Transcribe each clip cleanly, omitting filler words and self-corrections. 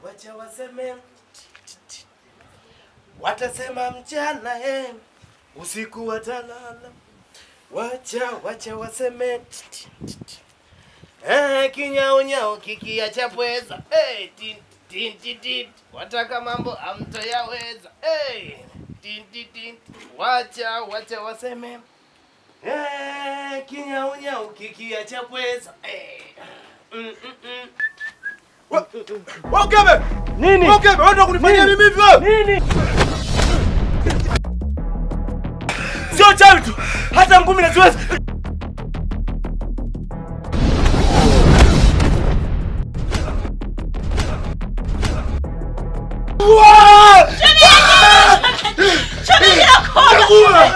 Wacha waseme, watasema mchana usiku watalala. Wacha waseme, kinyao kikiacha pweza, wataka mambo amtayaweza, wacha waseme, kinyao kikiacha pweza, Okebe! Nini? Okebe, unataka kunifanyia mimi hivi wewe? Nini? Sio chawi tu, hata ngumi na siwezi.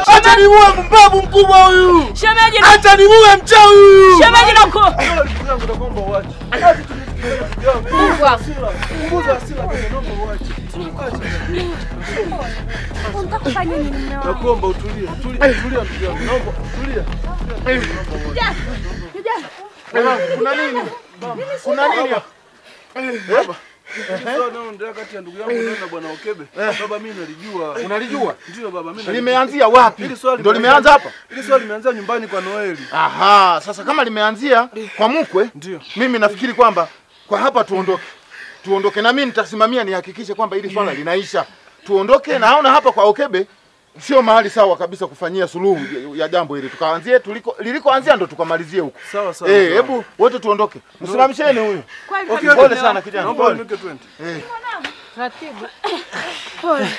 Acha niue mbabu mkubwa huyu. Shemeji, acha niue mchawi huyu. Shemeji nako. Naomba uache. Punguza hasira, naomba uache. Unataka kufanya nini mume wangu? Nakuomba utulie. Tulia ndugu yangu. Naomba tulia. Kijana. Kuna nini? Kuna nini hapa? Baba. Sasa ndio kati ya ndugu yangu na bwana Okebe. Baba mimi nalijua. Unalijua? Ndio baba mimi. Limeanzia wapi? Ndio limeanza hapa? Ile swali limeanza nyumbani kwa Noeli. Aha, sasa kama limeanzia kwa mkwe, ndio. Mimi nafikiri kwamba kwa hapa tuondoke. Tuondoke na mimi nitasimamia nihakikishe kwamba hili swala linaisha. Tuondoke na haona hapa kwa Okebe sio mahali sawa kabisa kufanyia suluhu ya jambo hili. Tukaanzie lilikoanzia ndo tukamalizie huko. Sawa sawa. Hebu wote tuondoke. Msimamisheni huyu. Okay, pole sana kijana. Naomba niweke 20. Ratibu. Pole.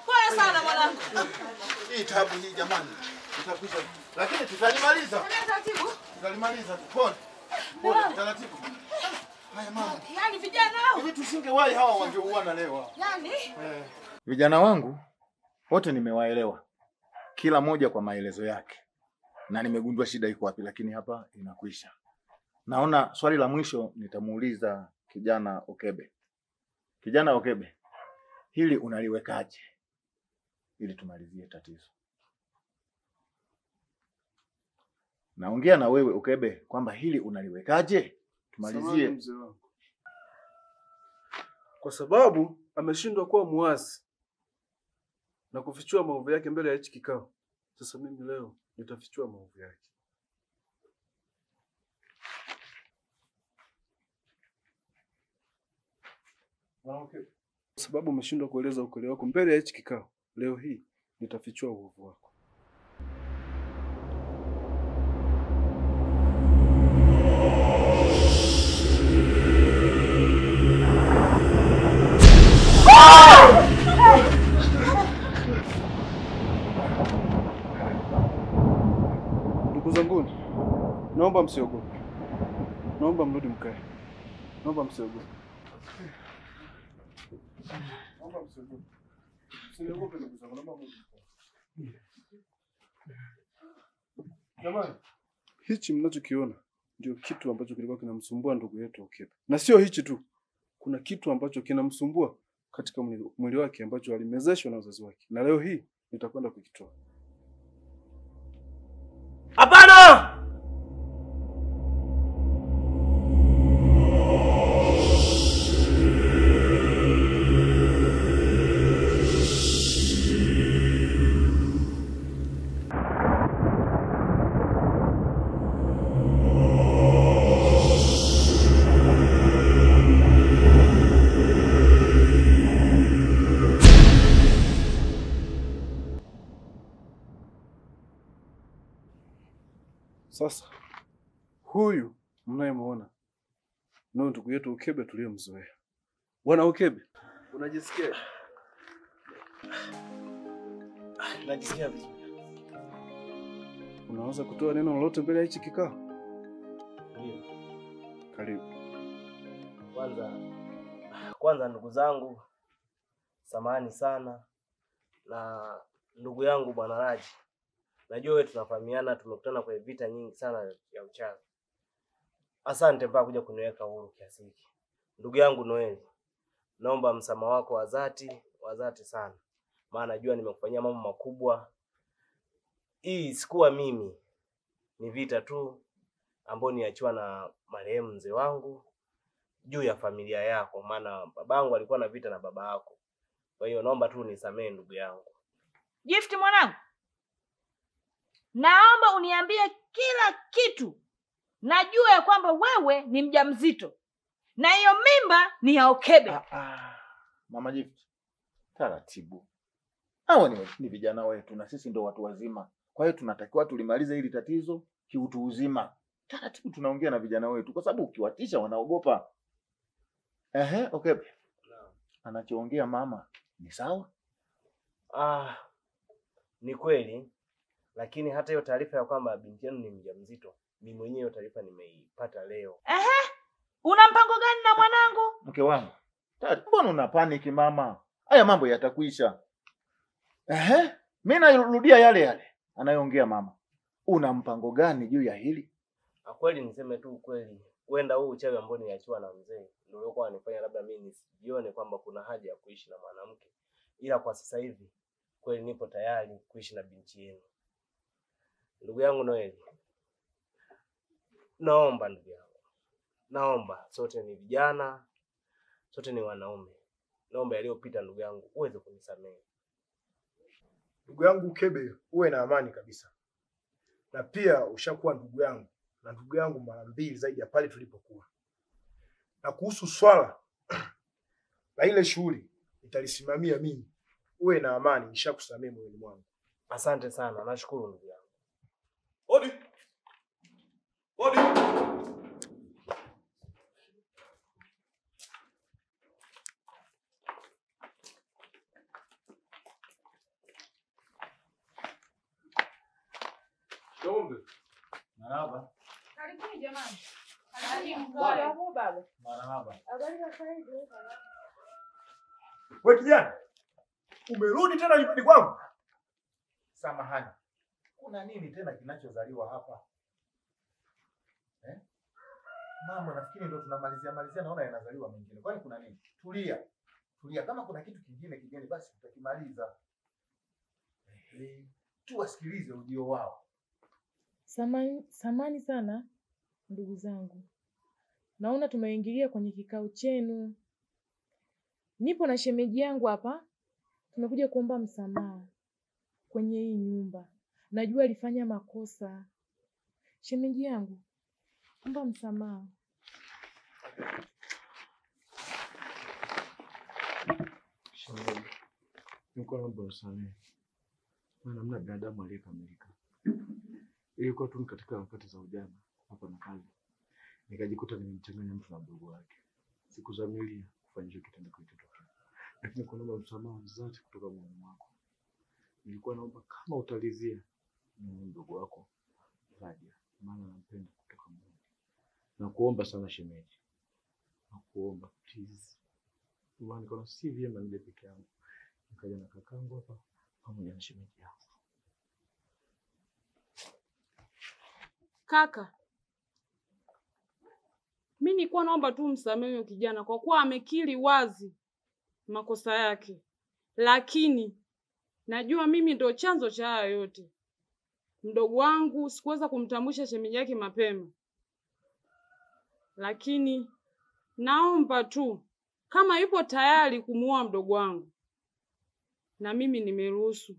Pole sana mwanangu. Hii tabu hii jamani. Tutakwisha. Lakini tutalimaliza. Ratibu. Tutalimaliza tu. Pole. Pole taratibu. Haya mama. Yaani vijana hao. Hivi tusingewahi hawa wangeuana leo. Yaani? Vijana wangu wote nimewaelewa. Kila moja kwa maelezo yake. Na nimegundua shida iko wapi, lakini hapa inakwisha. Naona swali la mwisho nitamuuliza kijana Okebe. Kijana Okebe, hili unaliwekaje ili tumalizie tatizo? Naongea na wewe Okebe kwamba hili unaliwekaje tumalizie. Kwa sababu ameshindwa kuwa muasi na kufichua maovu yake mbele ya hichi kikao. Sasa mimi leo nitafichua maovu yake. Okay. Kwa sababu umeshindwa kueleza ukweli wako mbele ya hichi kikao, leo hii nitafichua uovu wako. Ndugu zangu, naomba msiogope. Naomba mrudi mkae. Naomba msiogope. Naomba msiogope. Msiogope ndugu zangu, naomba mrudi mkae. Jamani, hichi mnachokiona ndio kitu ambacho kilikuwa kinamsumbua ndugu yetu Okebe. Na sio hichi tu. Kuna kitu ambacho kinamsumbua katika mwili wake ambacho alimezeshwa na wazazi wake. Na leo hii nitakwenda kukitoa. Hapana! Sasa huyu mnayemuona ndio ndugu yetu Okebe tuliyomzoea. Bwana Okebe, unajisikia? Najisikia vizuri. Unaweza kutoa neno lolote mbele ya hichi kikao? Ndio. Karibu. Kwanza ndugu zangu, samahani sana, na ndugu yangu Bwana Raji. Najua wewe tunafahamiana, tumekutana kwa vita nyingi sana ya uchawi. Asante mpaka kuja kuniweka huru kiasi hiki. Ndugu yangu Noeli, naomba msamaha wako wa dhati sana. Maana najua nimekufanyia mambo makubwa. Hii sikuwa mimi. ni vita tu ambayo niachiwa na marehemu mzee wangu juu ya familia yako, maana babangu alikuwa na vita na baba yako. Kwa hiyo naomba tu unisamee ndugu yangu. Gift mwanangu, naomba uniambie kila kitu. Najua ya kwamba wewe ni mjamzito na hiyo mimba ni ya Okebe. Mama Gift, taratibu. Hao ni vijana wetu na sisi ndo watu wazima. Kwa hiyo tunatakiwa tulimalize hili tatizo kiutu uzima. Taratibu tunaongea na vijana wetu kwa sababu ukiwatisha wanaogopa. Okebe. Anachoongea mama ni sawa? Ni kweli, lakini hata hiyo taarifa ya kwamba binti yenu ni mjamzito, mimi mwenyewe hiyo taarifa nimeipata leo. Una mpango gani na mwanangu? Mke wangu, mbona una panic mama? Haya mambo yatakwisha. Mimi narudia yale anayoongea mama. Una mpango gani juu ya hili? Kweli niseme tu ukweli, huenda huu uchawi ambao niachiwa na mzee ndio uliokuwa anifanya labda mimi nisijione kwamba kuna haja ya kuishi na mwanamke. Ila kwa sasa hivi kweli nipo tayari kuishi na binti yenu. Ndugu yangu Noeli, naomba ndugu yangu, naomba, sote ni vijana, sote ni wanaume. Naomba yaliyopita ndugu yangu uweze kunisamehe. Ndugu yangu Okebe, uwe na amani kabisa. Na pia ushakuwa ndugu yangu na ndugu yangu mara mbili zaidi ya pale tulipokuwa. Na kuhusu swala la ile shughuli nitalisimamia mimi. Uwe na amani, nishakusamehe moyoni mwangu. Asante sana, nashukuru ndugu yangu. Odi. Marhaba. Karibuni jamani. Karibu baba. Marhaba. Habari za kawaida. Wewe kijana, umerudi tena nyumbani kwangu? Samahani. Kuna nini tena kinachozaliwa hapa? Mama, nafikiri ndio tunamalizia naona yanazaliwa mengine. Kwani kuna nini? Tulia. Kama kuna kitu kingine basi tutakimaliza. Tuwasikilize ujio wao. Samani sana ndugu zangu. Naona tumeingilia kwenye kikao chenu. Nipo na shemeji yangu hapa. Tumekuja kuomba msamaha kwenye hii nyumba. Najua alifanya makosa. Shemeji yangu, omba msamaha. Shemeji, niko naomba usamehe. Maana mna binadamu aliyekamilika. Ilikuwa tu katika wakati za ujana hapa na pale. Nikajikuta nimemchanganya mtu na mdogo wake. Sikuzamilia kufanya hicho kitendo kilichotokea. Lakini kwa naomba msamaha dhati kutoka moyoni mwako. Nilikuwa naomba kama utalizia mdogo wako Vadia, maana nampenda kutoka moyoni. Nakuomba sana shemeji. Nakuomba please. Maana nikaona si vyema nije peke yangu. Nikaja na kakangu hapa pamoja na shemeji yangu. Kaka, mimi nilikuwa naomba tu msamehe huyo kijana kwa kuwa amekiri wazi makosa yake. Lakini najua mimi ndo chanzo cha haya yote. Mdogo wangu sikuweza kumtambulisha shemeji yake mapema. Lakini naomba tu kama yupo tayari kumuoa mdogo wangu, na mimi nimeruhusu.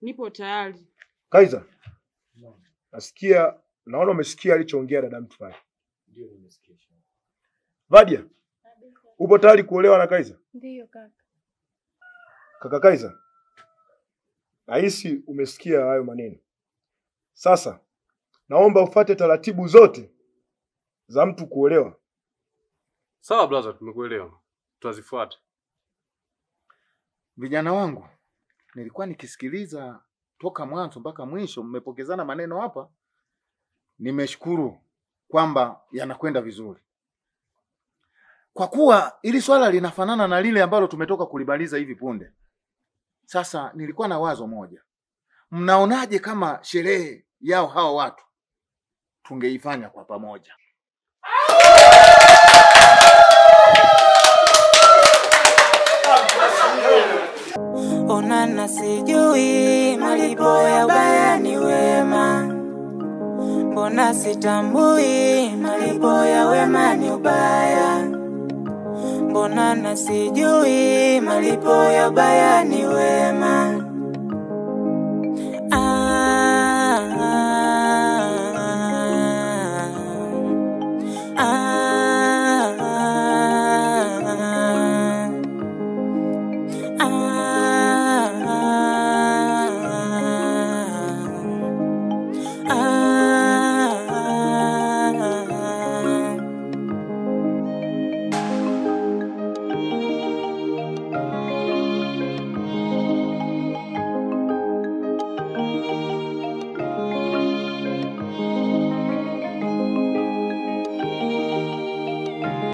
Nipo tayari. Kaiza. Naona umesikia alichoongea dada mtu pale. Ndio nimesikia. Vadia, upo tayari kuolewa na Kaiza? Ndio kaka. Kaka Kaiza, nahisi umesikia hayo maneno. Sasa naomba ufuate taratibu zote za mtu kuolewa. Sawa brother, tumekuelewa. Tutazifuata. Vijana wangu, nilikuwa nikisikiliza toka mwanzo mpaka mwisho, mmepokezana maneno hapa. Nimeshukuru kwamba yanakwenda vizuri. Kwa kuwa ili swala linafanana na lile ambalo tumetoka kulibaliza hivi punde. Sasa nilikuwa na wazo moja. Mnaonaje kama sherehe yao hao watu tungeifanya kwa pamoja? Onana sijui malipo ya ubaya ni wema. mbona sitambui malipo ya wema ni ubaya? Mbona nasijui malipo ya ubaya ni wema?